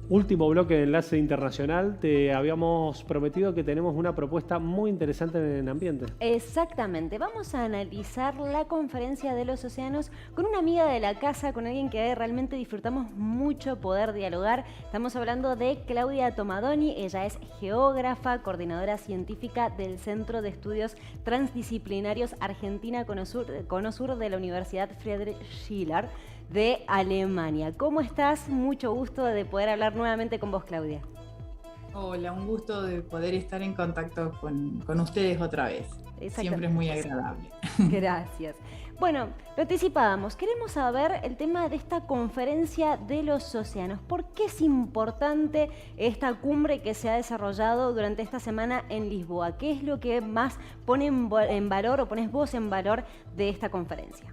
Último bloque de Enlace Internacional. Te habíamos prometido que tenemos una propuesta muy interesante en ambiente. Exactamente, vamos a analizar la conferencia de los océanos con una amiga de la casa, con alguien que realmente disfrutamos mucho poder dialogar. Estamos hablando de Claudia Tomadoni, ella es geógrafa, coordinadora científica del Centro de Estudios Transdisciplinarios Argentina Cono Sur de la Universidad Friedrich Schiller de Alemania. ¿Cómo estás? Mucho gusto de poder hablar nuevamente con vos, Claudia. Hola, un gusto de poder estar en contacto con ustedes otra vez. Siempre es muy agradable. Gracias. Bueno, lo anticipábamos. Queremos saber el tema de esta conferencia de los océanos. ¿Por qué es importante esta cumbre que se ha desarrollado durante esta semana en Lisboa? ¿Qué es lo que más pone en valor o pones vos en valor de esta conferencia?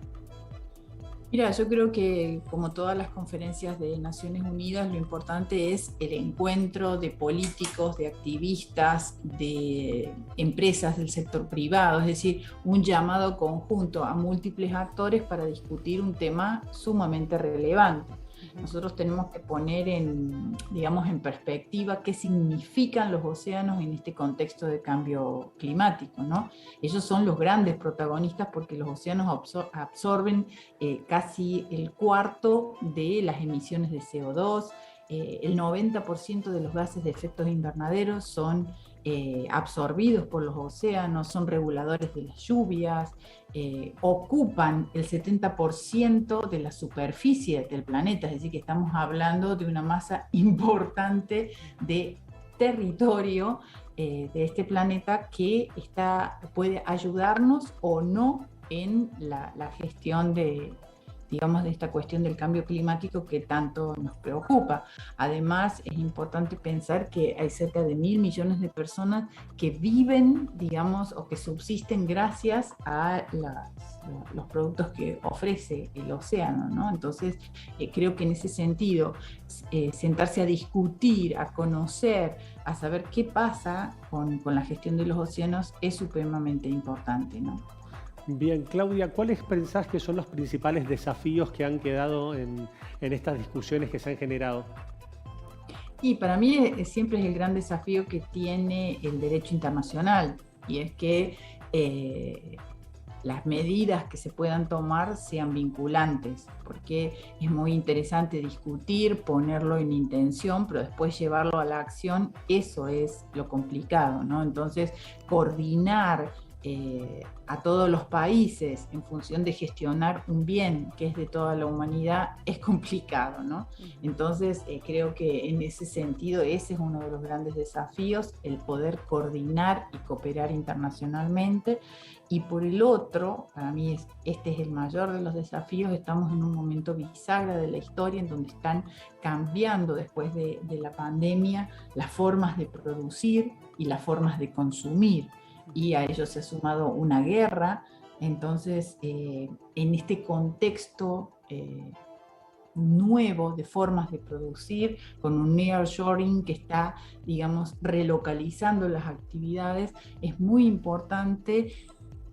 Mira, yo creo que como todas las conferencias de Naciones Unidas, lo importante es el encuentro de políticos, de activistas, de empresas del sector privado, es decir, un llamado conjunto a múltiples actores para discutir un tema sumamente relevante. Nosotros tenemos que poner digamos, en perspectiva qué significan los océanos en este contexto de cambio climático, ¿no? Ellos son los grandes protagonistas porque los océanos absorben casi el cuarto de las emisiones de CO2, el 90% de los gases de efecto invernadero son absorbidos por los océanos, son reguladores de las lluvias, ocupan el 70% de la superficie del planeta, es decir, que estamos hablando de una masa importante de territorio de este planeta que puede ayudarnos o no en la gestión digamos, de esta cuestión del cambio climático que tanto nos preocupa. Además, es importante pensar que hay cerca de 1.000 millones de personas que viven, digamos, o que subsisten gracias a los productos que ofrece el océano, ¿no? Entonces, creo que en ese sentido, sentarse a discutir, a conocer, a saber qué pasa con la gestión de los océanos es supremamente importante, ¿no? Bien, Claudia, ¿cuáles pensás que son los principales desafíos que han quedado en estas discusiones que se han generado? Y para mí siempre es el gran desafío que tiene el derecho internacional, y es que las medidas que se puedan tomar sean vinculantes, porque es muy interesante discutir, ponerlo en intención, pero después llevarlo a la acción, eso es lo complicado, ¿no? Entonces, coordinar a todos los países en función de gestionar un bien que es de toda la humanidad es complicado, ¿no? Entonces creo que en ese sentido ese es uno de los grandes desafíos, el poder coordinar y cooperar internacionalmente. Y por el otro, para mí este es el mayor de los desafíos, estamos en un momento bisagra de la historia en donde están cambiando después de la pandemia las formas de producir y las formas de consumir, y a ello se ha sumado una guerra. Entonces, en este contexto nuevo de formas de producir, con un nearshoring que está, digamos, relocalizando las actividades, es muy importante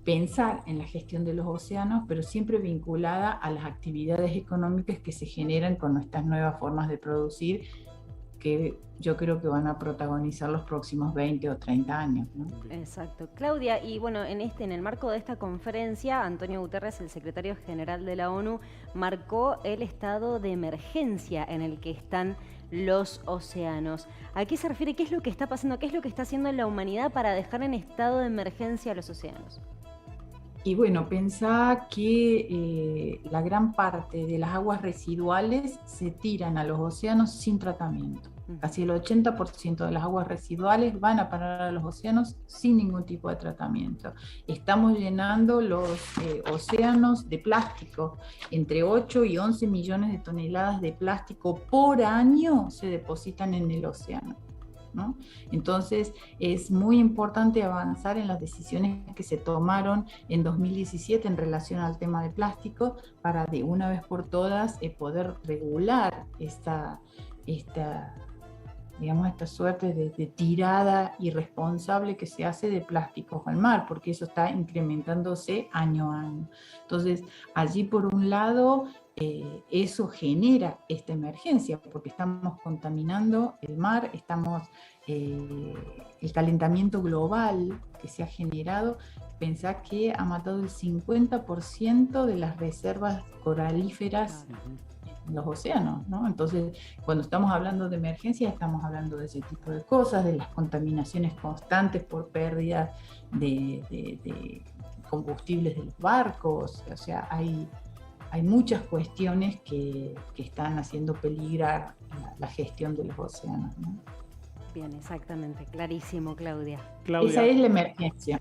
pensar en la gestión de los océanos, pero siempre vinculada a las actividades económicas que se generan con estas nuevas formas de producir, que yo creo que van a protagonizar los próximos 20 o 30 años, ¿no? Exacto. Claudia, y bueno, en el marco de esta conferencia, Antonio Guterres, el secretario general de la ONU, marcó el estado de emergencia en el que están los océanos. ¿A qué se refiere? ¿Qué es lo que está pasando? ¿Qué es lo que está haciendo la humanidad para dejar en estado de emergencia a los océanos? Y bueno, pensá que la gran parte de las aguas residuales se tiran a los océanos sin tratamiento. Casi el 80% de las aguas residuales van a parar a los océanos sin ningún tipo de tratamiento. Estamos llenando los océanos de plástico. Entre 8 y 11 millones de toneladas de plástico por año se depositan en el océano, ¿no? Entonces es muy importante avanzar en las decisiones que se tomaron en 2017 en relación al tema de plástico para de una vez por todas poder regular esta digamos, esta suerte de tirada irresponsable que se hace de plásticos al mar, porque eso está incrementándose año a año. Entonces, allí por un lado, eso genera esta emergencia, porque estamos contaminando el mar, el calentamiento global que se ha generado, pensá que ha matado el 50% de las reservas coralíferas en los océanos, ¿no? Entonces, cuando estamos hablando de emergencia, estamos hablando de ese tipo de cosas, de las contaminaciones constantes por pérdida de combustibles de los barcos, o sea, hay muchas cuestiones que están haciendo peligrar la gestión de los océanos, ¿no? Bien, exactamente, clarísimo, Claudia. Esa es la emergencia.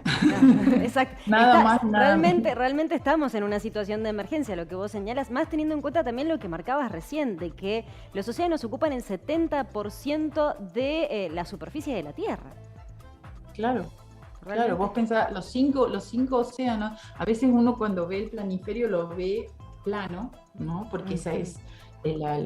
Exacto. Nada Realmente estamos en una situación de emergencia, lo que vos señalas, más teniendo en cuenta también lo que marcabas recién, de que los océanos ocupan el 70% de la superficie de la Tierra. Claro. Claro, vos pensás, los cinco océanos, a veces uno cuando ve el planiferio lo ve plano, ¿no? Porque esa es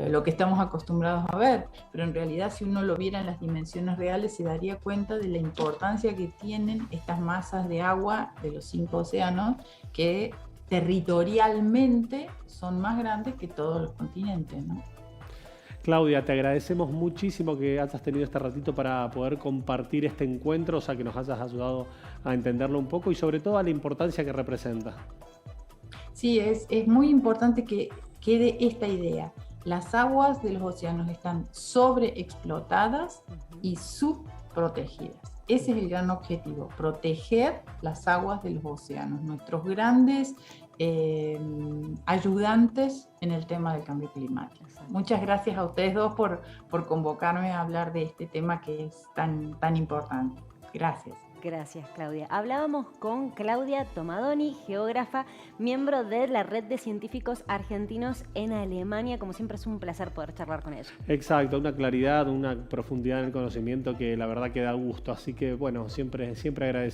lo que estamos acostumbrados a ver, pero en realidad si uno lo viera en las dimensiones reales se daría cuenta de la importancia que tienen estas masas de agua de los 5 océanos, que territorialmente son más grandes que todos los continentes, ¿no? Claudia, te agradecemos muchísimo que hayas tenido este ratito para poder compartir este encuentro, o sea, que nos hayas ayudado a entenderlo un poco y sobre todo a la importancia que representa. Sí, es muy importante que quede esta idea. Las aguas de los océanos están sobreexplotadas y subprotegidas. Ese es el gran objetivo, proteger las aguas de los océanos, nuestros grandes ayudantes en el tema del cambio climático. Muchas gracias a ustedes dos por convocarme a hablar de este tema que es tan importante. Gracias. Gracias, Claudia. Hablábamos con Claudia Tomadoni, geógrafa, miembro de la Red de Científicos Argentinos en Alemania. Como siempre es un placer poder charlar con ella. Exacto, una claridad, una profundidad en el conocimiento que la verdad que da gusto. Así que bueno, siempre agradecido.